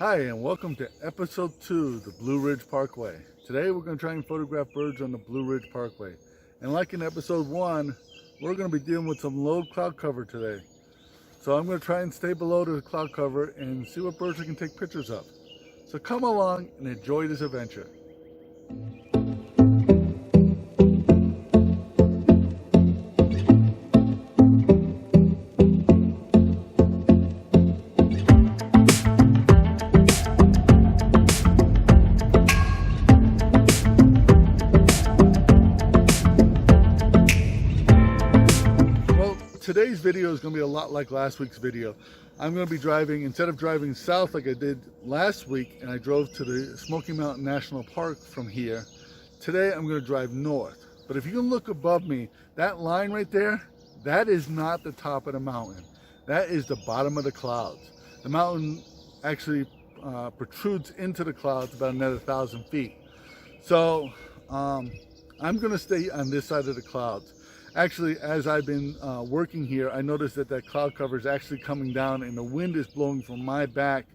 Hi, and welcome to episode 2, the Blue Ridge Parkway. Today we're going to try and photograph birds on the Blue Ridge Parkway. And like in episode 1, we're going to be dealing with some low cloud cover today. So I'm going to try and stay below the cloud cover and see what birds I can take pictures of. So come along and enjoy this adventure. Today's video is going to be a lot like last week's video. I'm going to be driving, instead of driving south like I did last week, and I drove to the Smoky Mountain National Park from here, today I'm going to drive north. But if you can look above me, that line right there, that is not the top of the mountain. That is the bottom of the clouds. The mountain actually protrudes into the clouds about another 1,000 feet. So I'm going to stay on this side of the clouds. Actually, as I've been working here, I noticed that that cloud cover is actually coming down and the wind is blowing from my back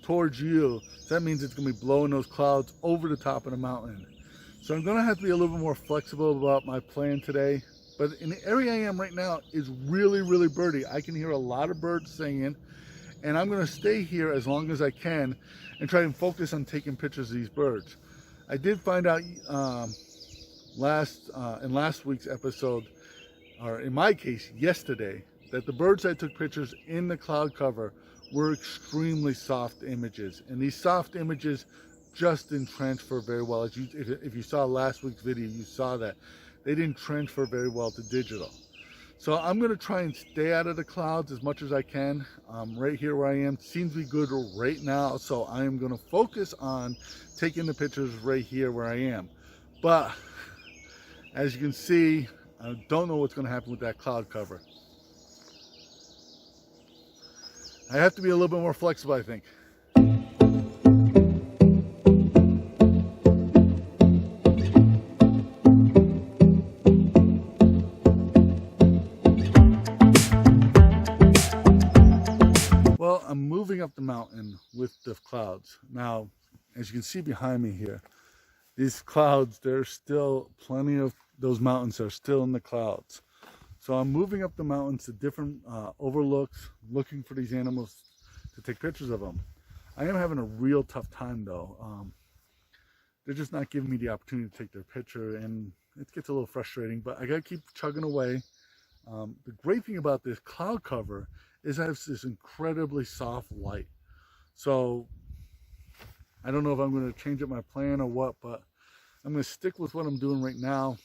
towards you. So that means it's going to be blowing those clouds over the top of the mountain. So I'm going to have to be a little bit more flexible about my plan today. But in the area I am right now is really, really birdy. I can hear a lot of birds singing, and I'm going to stay here as long as I can and try and focus on taking pictures of these birds. I did find out in last week's episode, or in my case yesterday, that the birds I took pictures in the cloud cover were extremely soft images, and these soft images just didn't transfer very well. If you saw last week's video, you saw that they didn't transfer very well to digital. So I'm going to try and stay out of the clouds as much as I can. Right here where I am seems to be good right now, so I am going to focus on taking the pictures right here where I am. But as you can see, I don't know what's going to happen with that cloud cover. I have to be a little bit more flexible, I think. Well, I'm moving up the mountain with the clouds. Now, as you can see behind me here, these clouds, there's still plenty of those mountains are still in the clouds. So I'm moving up the mountains to different overlooks, looking for these animals to take pictures of them. I am having a real tough time though. They're just not giving me the opportunity to take their picture, and it gets a little frustrating, but I gotta keep chugging away. The great thing about this cloud cover is I have this incredibly soft light. So I don't know if I'm going to change up my plan or what, but I'm going to stick with what I'm doing right now.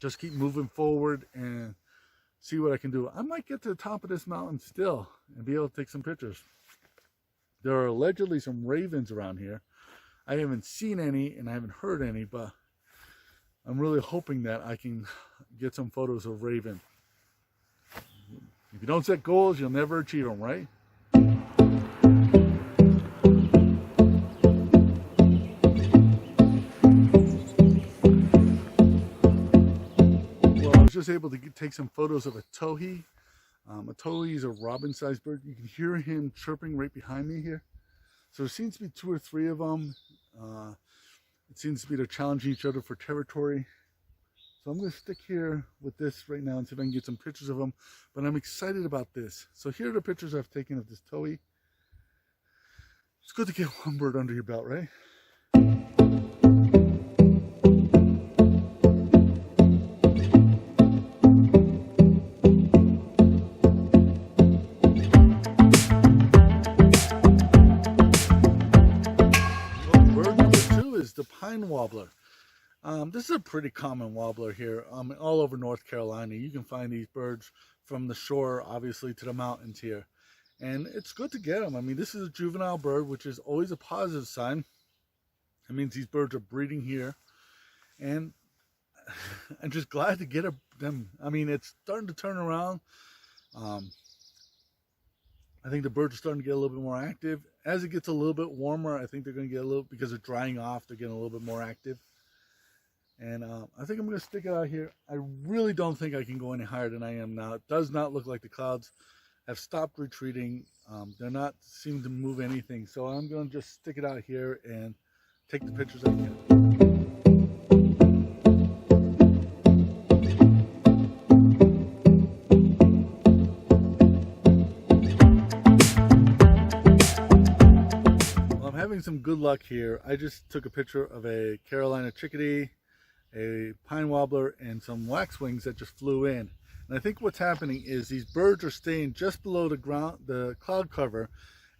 Just keep moving forward and see what I can do. I might get to the top of this mountain still and be able to take some pictures. There are allegedly some ravens around here. I haven't seen any and I haven't heard any, but I'm really hoping that I can get some photos of raven. If you don't set goals, you'll never achieve them, right? Was able to take some photos of a towhee. A towhee is a robin-sized bird. You can hear him chirping right behind me here. So there seems to be 2 or 3 of them. It seems to be they're challenging each other for territory. So I'm going to stick here with this right now and see if I can get some pictures of them. But I'm excited about this. So here are the pictures I've taken of this towhee. It's good to get one bird under your belt, right? The pine warbler. This is a pretty common warbler here all over North Carolina. You can find these birds from the shore, obviously, to the mountains here. And it's good to get them. I mean, this is a juvenile bird, which is always a positive sign. It means these birds are breeding here. And I'm just glad to get them. I mean, it's starting to turn around. I think the birds are starting to get a little bit more active. As it gets a little bit warmer, I think they're going to get a little, because they're drying off, they're getting a little bit more active. And I think I'm going to stick it out here. I really don't think I can go any higher than I am now. It does not look like the clouds have stopped retreating. They're not seeming to move anything. So I'm going to just stick it out here and take the pictures I can. Having some good luck here. I just took a picture of a Carolina chickadee, a pine warbler, and some waxwings that just flew in. And I think what's happening is these birds are staying just below the ground, the cloud cover,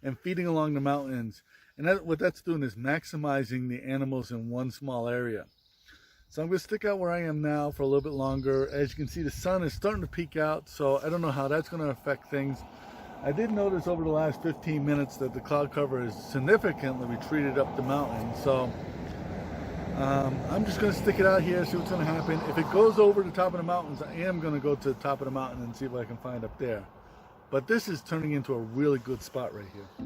and feeding along the mountains. And what that's doing is maximizing the animals in one small area. So I'm going to stick out where I am now for a little bit longer. As you can see, the sun is starting to peek out, so I don't know how that's going to affect things. I did notice over the last 15 minutes that the cloud cover has significantly retreated up the mountain. So I'm just going to stick it out here, see what's going to happen. If it goes over the top of the mountains, I am going to go to the top of the mountain and see what I can find up there. But this is turning into a really good spot right here.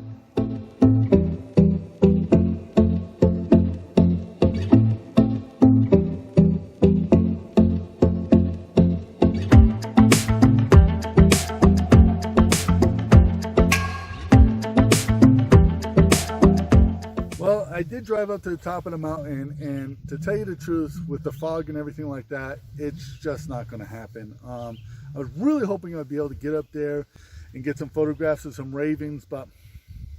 Well, I did drive up to the top of the mountain, and to tell you the truth, with the fog and everything like that, it's just not going to happen. I was really hoping I'd be able to get up there and get some photographs of some ravens, but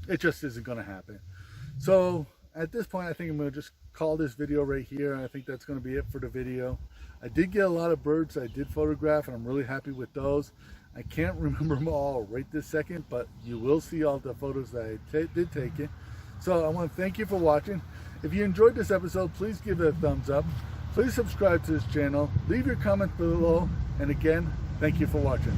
it just isn't going to happen. So at this point, I think I'm going to just call this video right here. I think that's going to be it for the video. I did get a lot of birds I did photograph, and I'm really happy with those. I can't remember them all right this second, but you will see all the photos that I did take it. So I want to thank you for watching. If you enjoyed this episode, please give it a thumbs up. Please subscribe to this channel. Leave your comments below. And again, thank you for watching.